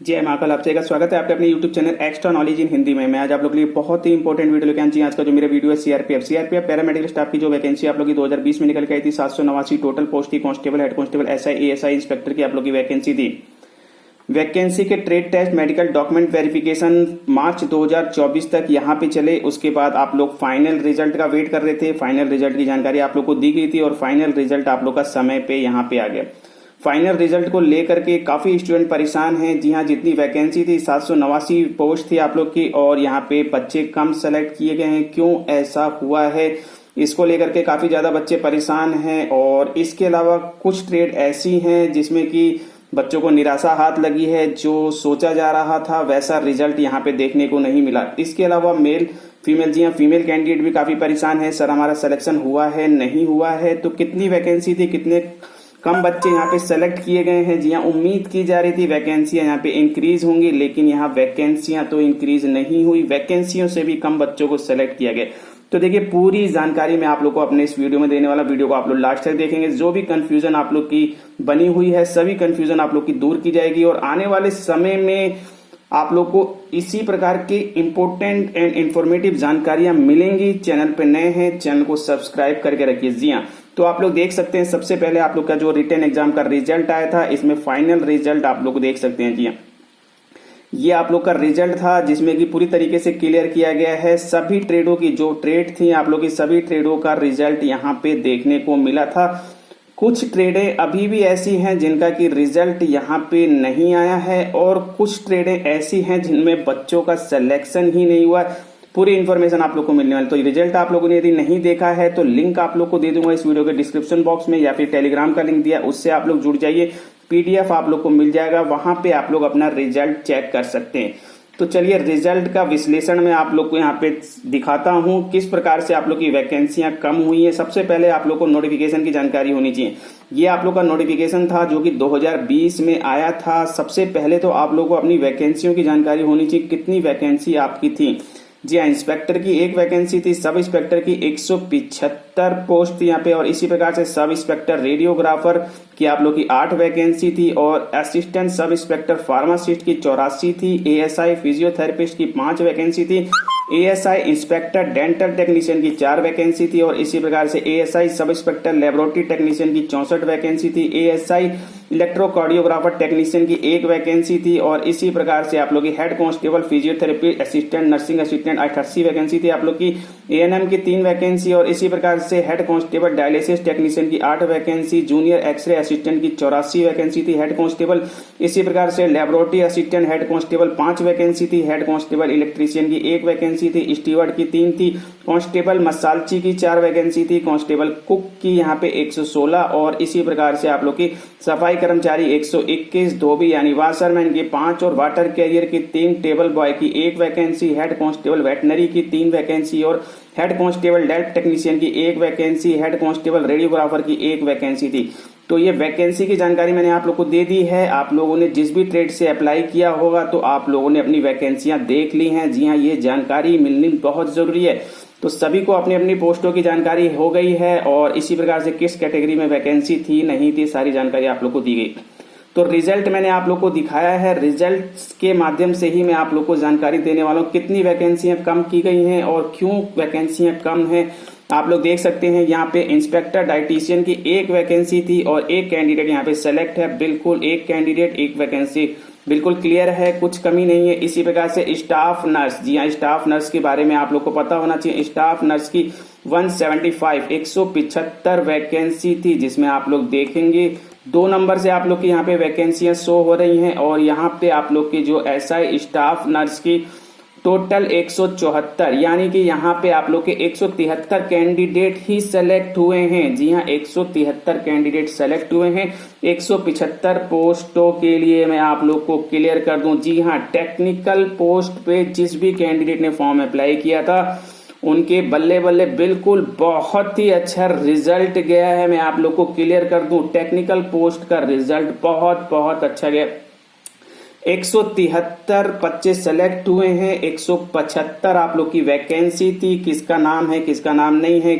जय महाकाल। आप का स्वागत है आपके अपने YouTube channel extra knowledge in Hindi में। मैं आज आप लोग के लिए बहुत ही इंपॉर्टेंट वीडियो लेके आए। आज का जो मेरा वीडियो है सीआरपीएफ पैरामेडिकल स्टाफ की जो वैकेंसी आप लोग की 2020 में निकल के आई थी 789 टोटल पोस्ट थी। Constable, head constable, SI, ASI, inspector की आप लोग की वैकेंसी थी। वैकेंसी के trade test, medical document verification March 2024 तक यहाँ पे चले। उसके बाद आप लोग फाइनल रिजल्ट का वेट कर रहे थे। फाइनल रिजल्ट की जानकारी आप लोग को दी गई थी और फाइनल रिजल्ट आप लोग का समय पे यहाँ पे आ गया। फाइनल रिजल्ट को लेकर के काफी स्टूडेंट परेशान हैं। जी हाँ, जितनी वैकेंसी थी 789 पोस्ट थी आप लोग की और यहाँ पे बच्चे कम सेलेक्ट किए गए हैं। क्यों ऐसा हुआ है, इसको लेकर के काफी ज्यादा बच्चे परेशान हैं। और इसके अलावा कुछ ट्रेड ऐसी हैं जिसमें कि बच्चों को निराशा हाथ लगी है। जो सोचा जा रहा था वैसा रिजल्ट यहाँ पे देखने को नहीं मिला। इसके अलावा मेल फीमेल, जी हाँ, फीमेल कैंडिडेट भी काफी परेशान है। सर हमारा सिलेक्शन हुआ है, नहीं हुआ है। तो कितनी वैकेंसी थी, कितने कम बच्चे यहाँ पे सेलेक्ट किए गए हैं। जी हाँ, उम्मीद की जा रही थी वैकेंसियां यहाँ पे इंक्रीज होंगी, लेकिन यहाँ वैकेंसियां तो इंक्रीज नहीं हुई। वैकेंसियों से भी कम बच्चों को सेलेक्ट किया गया। तो देखिए, पूरी जानकारी मैं आप लोग को अपने इस वीडियो में देने वाला। वीडियो को आप लोग लास्ट तक देखेंगे। जो भी कंफ्यूजन आप लोग की बनी हुई है, सभी कंफ्यूजन आप लोग की दूर की जाएगी और आने वाले समय में आप लोग को इसी प्रकार की इंपॉर्टेंट एंड इंफॉर्मेटिव जानकारियां मिलेंगी। चैनल पे नए हैं, चैनल को सब्सक्राइब करके रखिए। जी हाँ, तो आप लोग देख सकते हैं सबसे पहले आप लोग का जो रिटन एग्जाम का रिजल्ट आया था, इसमें फाइनल रिजल्ट आप लोग देख सकते हैं। जी हाँ, ये आप लोग का रिजल्ट था जिसमें कि पूरी तरीके से क्लियर किया गया है। सभी ट्रेडों की जो ट्रेड थी आप लोग की, सभी ट्रेडों का रिजल्ट यहाँ पे देखने को मिला था। कुछ ट्रेडें अभी भी ऐसी हैं जिनका कि रिजल्ट यहाँ पे नहीं आया है और कुछ ट्रेडें ऐसी हैं जिनमें बच्चों का सिलेक्शन ही नहीं हुआ। पूरी इन्फॉर्मेशन आप लोग को मिलने वाली। तो रिजल्ट आप लोगों ने यदि नहीं देखा है तो लिंक आप लोग को दे दूंगा इस वीडियो के डिस्क्रिप्शन बॉक्स में, या फिर टेलीग्राम का लिंक दिया, उससे आप लोग जुड़ जाइए। पीडीएफ आप लोग को मिल जाएगा, वहां पे आप लोग अपना रिजल्ट चेक कर सकते हैं। तो चलिए, रिजल्ट का विश्लेषण मैं आप लोग को यहाँ पे दिखाता हूँ किस प्रकार से आप लोग की वैकेंसियां कम हुई है। सबसे पहले आप लोग को नोटिफिकेशन की जानकारी होनी चाहिए। ये आप लोग का नोटिफिकेशन था जो कि 2020 में आया था। सबसे पहले तो आप लोग को अपनी वैकेंसियों की जानकारी होनी चाहिए, कितनी वैकेंसी आपकी थी। जी हाँ, इंस्पेक्टर की एक वैकेंसी थी, सब इंस्पेक्टर की 175 पोस्ट थी यहाँ पे, और इसी प्रकार से सब इंस्पेक्टर रेडियोग्राफर की आप लोग की 8 वैकेंसी थी और असिस्टेंट सब इंस्पेक्टर फार्मासिस्ट की 84 थी। एएसआई फिजियोथेरेपिस्ट की 5 वैकेंसी थी। एएसआई इंस्पेक्टर डेंटल टेक्नीशियन की 4 वैकेंसी थी और इसी प्रकार से ASI sub inspector laboratory technician की 64 वैकेंसी थी। एएसआई इलेक्ट्रोकार्डियोग्राफर टेक्नीशियन की 1 वैकेंसी थी और इसी प्रकार से आप लोग की head constable physiotherapy assistant nursing assistant 88 vacancy थी आप लोग की। एएनएम की 3 वैकेंसी और इसी प्रकार से हेड कांस्टेबल डायलिसिस टेक्नीशियन की 8 वैकेंसी। जूनियर एक्सरे असिस्टेंट की 84 वैकेंसी थी हेड कांस्टेबल। इसी प्रकार से laboratory assistant head constable 5 vacancy थी। हेड कांस्टेबल इलेक्ट्रीशियन की 1 वैकेंसी थी। स्टीवर्ड की 3 थी। कांस्टेबल मसालची की 4 वैकेंसी थी। कांस्टेबल कुक की यहाँ पे 116 और इसी प्रकार से आप लोग की सफाई कर्मचारी 121, धोबी यानी वाशरमैन की 5 और वाटर कैरियर की 3, टेबल बॉय की 1 वैकेंसी, हेड कांस्टेबल वेटनरी की 3 वैकेंसी और हेड कांस्टेबल डेल्ट टेक्नीशियन की 1 वैकेंसी, हेड कांस्टेबल रेडियोग्राफर की 1 वैकेंसी थी। तो ये वैकेंसी की जानकारी मैंने आप लोग को दे दी है। आप लोगों ने जिस भी ट्रेड से अप्लाई किया होगा तो आप लोगों ने अपनी वैकेंसियां देख ली हैं। जी हाँ, ये जानकारी मिलनी बहुत जरूरी है। तो सभी को अपनी अपनी पोस्टों की जानकारी हो गई है और इसी प्रकार से किस कैटेगरी में वैकेंसी थी नहीं थी, सारी जानकारी आप लोग को दी गई। तो रिजल्ट मैंने आप लोग को दिखाया है। रिजल्ट के माध्यम से ही मैं आप लोग को जानकारी देने वाला हूँ कितनी वैकेंसियां कम की गई हैं और क्यों वैकेंसियां कम हैं। आप लोग देख सकते हैं यहाँ पे इंस्पेक्टर डाइटिशियन की 1 वैकेंसी थी और 1 कैंडिडेट यहाँ पे सेलेक्ट है। बिल्कुल 1 कैंडिडेट 1 वैकेंसी, बिल्कुल क्लियर है, कुछ कमी नहीं है। इसी प्रकार से स्टाफ नर्स, जी हाँ, स्टाफ नर्स के बारे में आप लोग को पता होना चाहिए। स्टाफ नर्स की 175 वैकेंसी थी, जिसमें आप लोग देखेंगे 2 नंबर से आप लोग की यहाँ पे वैकेंसियां शो हो रही हैं और यहाँ पे आप लोग की जो एसआई स्टाफ नर्स की टोटल 174, यानी कि यहाँ पे आप लोग के 173 कैंडिडेट ही सेलेक्ट हुए हैं। जी हाँ, 173 कैंडिडेट सेलेक्ट हुए हैं। 175 पोस्टों के लिए मैं आप लोग को क्लियर कर दूं। जी हाँ, टेक्निकल पोस्ट पे जिस भी कैंडिडेट ने फॉर्म अप्लाई किया था उनके बल्ले बल्ले बिल्कुल बहुत ही अच्छा रिजल्ट गया है। मैं आप लोग को क्लियर कर दूं, टेक्निकल पोस्ट का रिजल्ट बहुत बहुत अच्छा गया। 173 बच्चे सेलेक्ट हुए हैं। 175 आप लोग की वैकेंसी थी। किसका नाम है, किसका नाम नहीं है,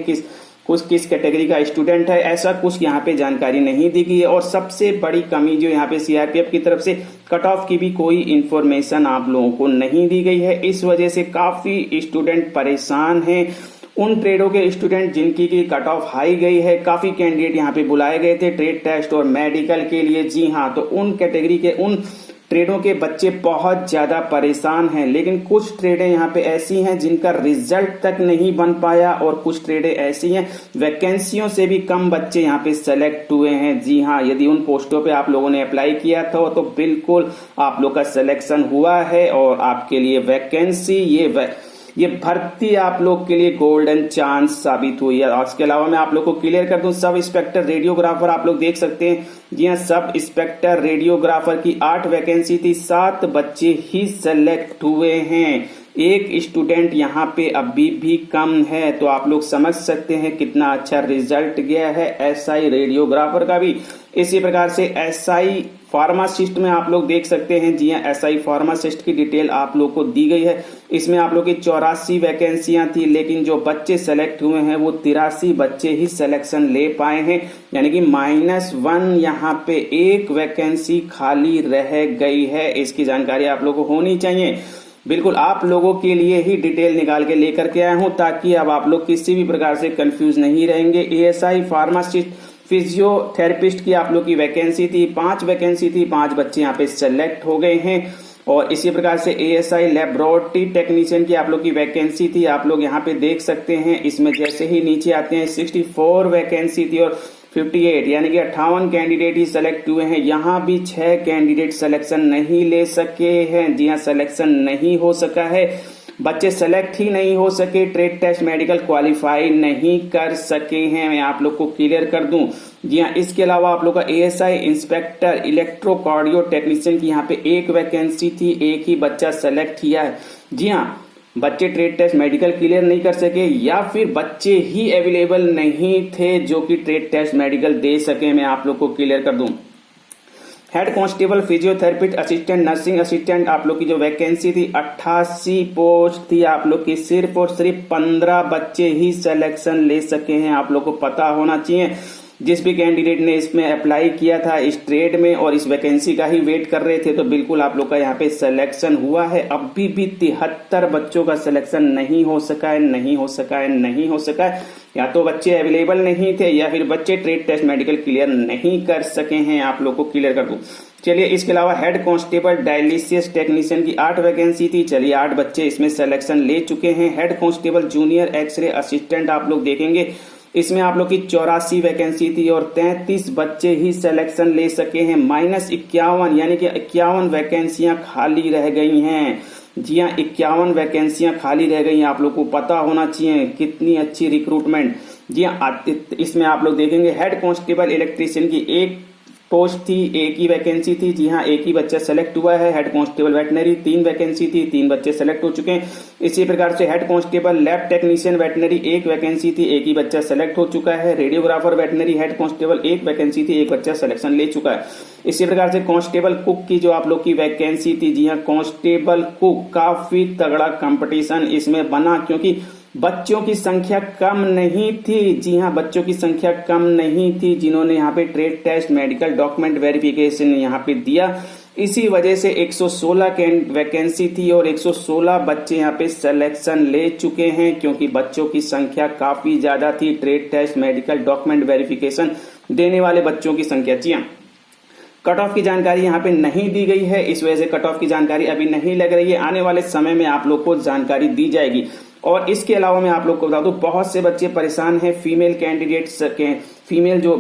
कुछ किस कैटेगरी का स्टूडेंट है, ऐसा कुछ यहाँ पे जानकारी नहीं दी गई है। और सबसे बड़ी कमी जो यहाँ पे सीआरपीएफ की तरफ से कट ऑफ की भी कोई इंफॉर्मेशन आप लोगों को नहीं दी गई है। इस वजह से काफी स्टूडेंट परेशान हैं। उन ट्रेडों के स्टूडेंट जिनकी की कट ऑफ हाई गई है, काफी कैंडिडेट यहाँ पे बुलाए गए थे ट्रेड टेस्ट और मेडिकल के लिए। जी हाँ, तो उन कैटेगरी के उन ट्रेडों के बच्चे बहुत ज्यादा परेशान हैं। लेकिन कुछ ट्रेडें यहाँ पे ऐसी हैं जिनका रिजल्ट तक नहीं बन पाया और कुछ ट्रेडें ऐसी हैं वैकेंसियों से भी कम बच्चे यहाँ पे सेलेक्ट हुए हैं। जी हाँ, यदि उन पोस्टों पे आप लोगों ने अप्लाई किया था तो बिल्कुल आप लोग का सिलेक्शन हुआ है और आपके लिए वैकेंसी ये भर्ती आप लोग के लिए गोल्डन चांस साबित हुई है। इसके अलावा मैं आप लोग को क्लियर कर दूं, सब इंस्पेक्टर रेडियोग्राफर आप लोग देख सकते हैं। जी हाँ, सब इंस्पेक्टर रेडियोग्राफर की 8 वैकेंसी थी, 7 बच्चे ही सेलेक्ट हुए हैं। एक स्टूडेंट यहाँ पे अभी भी कम है, तो आप लोग समझ सकते हैं कितना अच्छा रिजल्ट गया है एसआई रेडियोग्राफर का भी। इसी प्रकार से एसआई फार्मासिस्ट में आप लोग देख सकते हैं। जी हाँ, एसआई फार्मासिस्ट की डिटेल आप लोग को दी गई है। इसमें आप लोग की 84 वैकेंसियां थी, लेकिन जो बच्चे सेलेक्ट हुए हैं वो 83 बच्चे ही सिलेक्शन ले पाए हैं, यानी कि -1 यहाँ पे एक वैकेंसी खाली रह गई है। इसकी जानकारी आप लोगों को होनी चाहिए। बिल्कुल आप लोगों के लिए ही डिटेल निकाल के लेकर के आया हूं, ताकि अब आप लोग किसी भी प्रकार से कंफ्यूज नहीं रहेंगे। एएसआई फार्मासिस्ट फिजियोथेरेपिस्ट की आप लोग की वैकेंसी थी, 5 वैकेंसी थी, 5 बच्चे यहाँ पे सेलेक्ट हो गए हैं। और इसी प्रकार से एएसआई लैबोरेटरी टेक्नीशियन की आप लोग की वैकेंसी थी, आप लोग यहाँ पे देख सकते हैं। इसमें जैसे ही नीचे आते हैं 64 वैकेंसी थी और 58 यानी कि 58 कैंडिडेट ही सेलेक्ट हुए हैं। यहाँ भी 6 कैंडिडेट सिलेक्शन नहीं ले सके हैं। जी हाँ, सिलेक्शन नहीं हो सका है, बच्चे सेलेक्ट ही नहीं हो सके, ट्रेड टेस्ट मेडिकल क्वालिफाई नहीं कर सके हैं। मैं आप लोग को क्लियर कर दूं। जी हाँ, इसके अलावा आप लोग का एएसआई इंस्पेक्टर इलेक्ट्रोकार्डियो टेक्नीशियन की यहाँ पे 1 वैकेंसी थी, एक ही बच्चा सेलेक्ट किया है। जी हाँ, बच्चे ट्रेड टेस्ट मेडिकल क्लियर नहीं कर सके या फिर बच्चे ही अवेलेबल नहीं थे जो कि ट्रेड टेस्ट मेडिकल दे सके। मैं आप लोग को क्लियर कर दूं। Head constable, physiotherapist assistant, nursing assistant आप लोग की जो वैकेंसी थी 88 पोस्ट थी, आप लोग की सिर्फ और सिर्फ 15 बच्चे ही सिलेक्शन ले सके हैं। आप लोग को पता होना चाहिए। जिस भी कैंडिडेट ने इसमें अप्लाई किया था इस ट्रेड में और इस वैकेंसी का ही वेट कर रहे थे, तो बिल्कुल आप लोग का यहाँ पे सिलेक्शन हुआ है। अभी भी 73 बच्चों का सिलेक्शन नहीं हो सका है, नहीं हो सका है, नहीं हो सका है। या तो बच्चे अवेलेबल नहीं थे या फिर बच्चे ट्रेड टेस्ट मेडिकल क्लियर नहीं कर सके हैं। आप लोग को क्लियर कर दूं। चलिए, इसके अलावा हेड कांस्टेबल डायलिसिस टेक्नीशियन की 8 वैकेंसी थी। चलिए, 8 बच्चे इसमें सिलेक्शन ले चुके हैं। Head constable junior X-ray assistant आप लोग देखेंगे, इसमें आप लोग की 84 वैकेंसी थी और 33 बच्चे ही सिलेक्शन ले सके हैं। -51 यानी कि 51 वैकेंसियां खाली रह गई हैं। जी हाँ, 51 वैकेंसियां खाली रह गई हैं। आप लोग को पता होना चाहिए कितनी अच्छी रिक्रूटमेंट। जी हाँ, इसमें आप लोग देखेंगे हेड कांस्टेबल इलेक्ट्रीशियन की 1 पोस्ट थी, एक ही वैकेंसी थी। जी हाँ, एक ही बच्चा सेलेक्ट हुआ है। हेड कांस्टेबल वेटनरी 3 वैकेंसी थी, 3 बच्चे सेलेक्ट हो चुके हैं। इसी प्रकार से head constable lab technician veterinary 1 vacancy थी, एक ही बच्चा सेलेक्ट हो चुका है। Radiographer veterinary head constable 1 vacancy थी, 1 बच्चा सिलेक्शन ले चुका है। इसी प्रकार से कांस्टेबल कुक की जो आप लोग की वैकेंसी थी, जी हाँ, कांस्टेबल कुक काफी तगड़ा कंपटीशन इसमें बना, क्योंकि बच्चों की संख्या कम नहीं थी। जी हाँ, बच्चों की संख्या कम नहीं थी जिन्होंने यहाँ पे trade test medical document verification यहाँ पे दिया। इसी वजह से 116 वैकेंसी थी और 116 बच्चे यहाँ पे सिलेक्शन ले चुके हैं, क्योंकि बच्चों की संख्या काफी ज्यादा थी। Trade test medical document verification देने वाले बच्चों की संख्या। जी हाँ, कट ऑफ की जानकारी यहाँ पे नहीं दी गई है, इस वजह से कट ऑफ की जानकारी अभी नहीं लग रही है। आने वाले समय में आप लोग को जानकारी दी जाएगी। और इसके अलावा मैं आप लोग को बता दूं, बहुत से बच्चे परेशान हैं। फीमेल कैंडिडेट्स के, फीमेल जो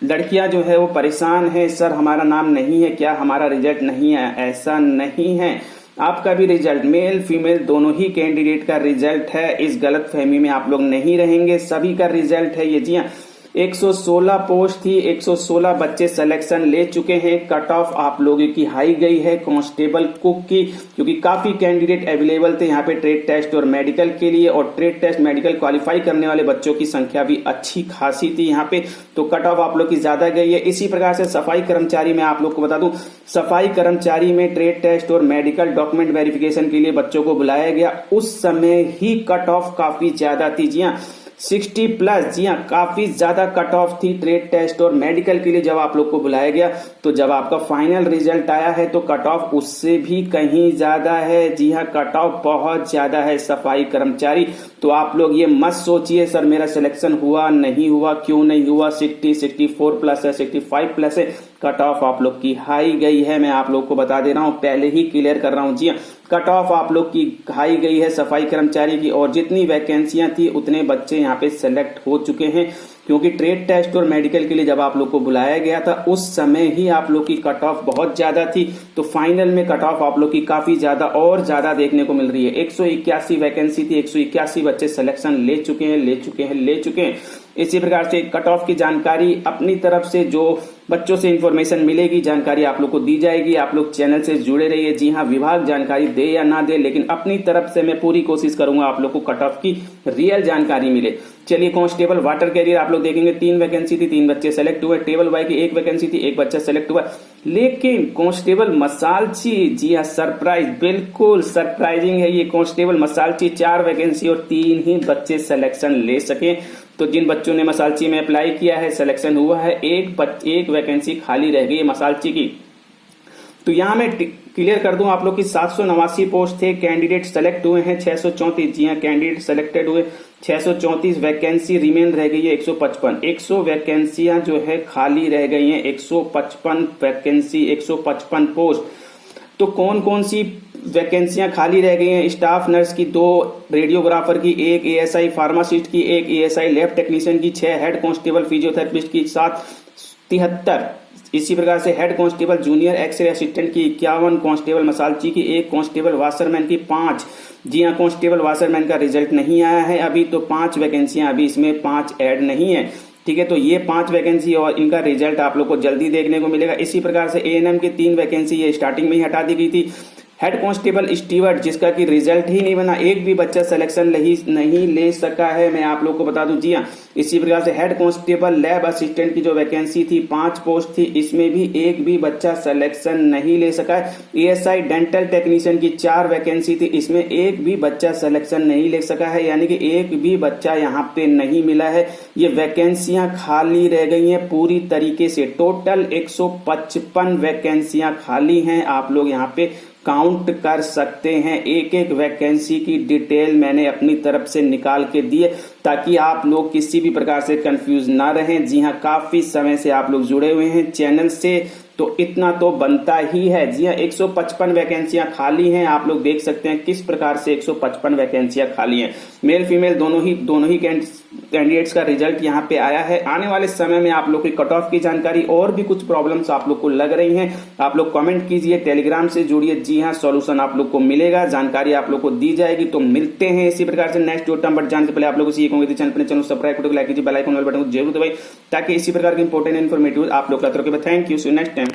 लड़कियां जो है वो परेशान है, सर हमारा नाम नहीं है क्या, हमारा रिजल्ट नहीं है। ऐसा नहीं है, आपका भी रिजल्ट, मेल फीमेल दोनों ही कैंडिडेट का रिजल्ट है। इस गलत फहमी में आप लोग नहीं रहेंगे, सभी का रिजल्ट है ये। जी हाँ, 116 पोस्ट थी, 116 बच्चे सिलेक्शन ले चुके हैं। कट ऑफ आप लोगों की हाई गई है कांस्टेबल कुक की, क्योंकि काफी कैंडिडेट अवेलेबल थे यहाँ पे ट्रेड टेस्ट और मेडिकल के लिए, और ट्रेड टेस्ट मेडिकल क्वालिफाई करने वाले बच्चों की संख्या भी अच्छी खासी थी यहाँ पे, तो कट ऑफ आप लोग की ज्यादा गई है। इसी प्रकार से सफाई कर्मचारी में आप लोग को बता दूं, सफाई कर्मचारी में ट्रेड टेस्ट और मेडिकल डॉक्यूमेंट वेरिफिकेशन के लिए बच्चों को बुलाया गया, उस समय ही कट ऑफ काफी ज्यादा थी। जी हाँ, 60 प्लस। जी हाँ, काफी ज्यादा कट ऑफ थी ट्रेड टेस्ट और मेडिकल के लिए जब आप लोग को बुलाया गया तो जब आपका फाइनल रिजल्ट आया है तो कट ऑफ उससे भी कहीं ज्यादा है। जी हाँ, कट ऑफ बहुत ज्यादा है सफाई कर्मचारी। तो आप लोग ये मत सोचिए सर मेरा सिलेक्शन हुआ नहीं हुआ, क्यों नहीं हुआ। 60 64 प्लस है, 65 प्लस है, कट ऑफ आप लोग की हाई गई है। मैं आप लोग को बता दे रहा हूं, पहले ही क्लियर कर रहा हूं। जी हाँ, कट ऑफ आप लोग की हाई गई है सफाई कर्मचारी की, और जितनी वैकेंसियां थी उतने बच्चे यहाँ पे सेलेक्ट हो चुके हैं, क्योंकि ट्रेड टेस्ट और मेडिकल के लिए जब आप लोग को बुलाया गया था उस समय ही आप लोग की कट ऑफ बहुत ज्यादा थी। तो फाइनल में कट ऑफ आप लोग की काफी ज्यादा और ज्यादा देखने को मिल रही है। 181 वैकेंसी थी, 181 बच्चे सिलेक्शन ले चुके हैं। इसी प्रकार से कट ऑफ की जानकारी अपनी तरफ से जो बच्चों से इंफॉर्मेशन मिलेगी, जानकारी आप लोग को दी जाएगी। आप लोग चैनल से जुड़े रहिए। जी हाँ, विभाग जानकारी दे या ना दे, लेकिन अपनी तरफ से मैं पूरी कोशिश करूंगा आप लोग को कट ऑफ की रियल जानकारी मिले। चलिए, कांस्टेबल वाटर कैरियर आप लोग देखेंगे 3 वैकेंसी थी, 3 बच्चे सेलेक्ट हुए। टेबल वाई की 1 वैकेंसी थी, 1 बच्चा सेलेक्ट हुआ। लेकिन कांस्टेबल मसालची, जी हाँ, सरप्राइज, बिल्कुल सरप्राइजिंग है ये। कांस्टेबल मसालची 4 वैकेंसी और 3 ही बच्चे सिलेक्शन ले सके। तो जिन बच्चों ने मसालची में अप्लाई किया है सिलेक्शन हुआ है, एक वैकेंसी खाली रह गई है मसालची की। तो यहां मैं क्लियर कर दूं आप लोग की 789 पोस्ट थे, कैंडिडेट सेलेक्ट हुए हैं 634। जी हाँ, कैंडिडेट सेलेक्टेड हुए 634, वैकेंसी रिमेन रह गई है 155। 100 वैकेंसियां जो है खाली रह गई हैं, 155 वैकेंसी, 155 पोस्ट। तो कौन कौन सी वैकेंसियां खाली रह गई हैं? स्टाफ नर्स की 2, रेडियोग्राफर की 1, एएसआई फार्मासिस्ट की 1, एएसआई लैब टेक्नीशियन की 6, हेड कांस्टेबल फिजियोथेरेपिस्ट की 7, 73। इसी प्रकार से head constable junior X-ray assistant की 51, कांस्टेबल मसालची की 1, कांस्टेबल वाशरमैन की 5। जी हाँ, कांस्टेबल वाशरमैन का रिजल्ट नहीं आया है अभी, तो 5 वैकेंसियां अभी इसमें 5 ऐड नहीं है। ठीक है, तो ये 5 वैकेंसी और इनका रिजल्ट आप लोग को जल्दी देखने को मिलेगा। इसी प्रकार से एएनएम की 3 वैकेंसी ये स्टार्टिंग में ही हटा दी गई थी। हेड कांस्टेबल स्टीवर्ड जिसका कि रिजल्ट ही नहीं बना, एक भी बच्चा सिलेक्शन नहीं ले सका है, मैं आप लोग को बता दूं। जी हाँ, इसी प्रकार से हेड कांस्टेबल लैब असिस्टेंट की जो वैकेंसी थी 5 पोस्ट थी, इसमें भी एक भी बच्चा सिलेक्शन नहीं ले सका है। एएसआई डेंटल टेक्नीशियन की 4 वैकेंसी थी, इसमें एक भी बच्चा सिलेक्शन नहीं ले सका है, यानी कि एक भी बच्चा यहाँ पे नहीं मिला है। ये वैकेंसियां खाली रह गई हैं पूरी तरीके से। टोटल 155 वैकेंसियां खाली हैं, आप लोग यहाँ पे काउंट कर सकते हैं। एक एक वैकेंसी की डिटेल मैंने अपनी तरफ से निकाल के दी है ताकि आप लोग किसी भी प्रकार से कंफ्यूज ना रहें। जी हाँ, काफी समय से आप लोग जुड़े हुए हैं चैनल से, तो इतना तो बनता ही है। जी हाँ, 155 वैकेंसियां खाली हैं, आप लोग देख सकते हैं किस प्रकार से 155 वैकेंसियां खाली हैं। मेल फीमेल दोनों ही कैंडिडेट्स का रिजल्ट यहाँ पे आया है। आने वाले समय में आप लोग की कट ऑफ की जानकारी और भी कुछ प्रॉब्लम्स आप लोग को लग रही हैं, आप लोग कमेंट कीजिए, टेलीग्राम से जुड़िए। जी हाँ, सॉल्यूशन आप लोग को मिलेगा, जानकारी आप लोग को दी जाएगी। तो मिलते हैं इसी प्रकार से नेक्स्ट वीडियो नंबर जानने से पहले आप लोगों से ये कहूंगा चैनल सब्सक्राइब लाइक कीजिए, बेल आइकन वाले बटन को जरूर दबाइए ताकि इसी प्रकार के इंपॉर्टेंट इन्फॉर्मेटिव आप लोग का। Thank you, see you next time.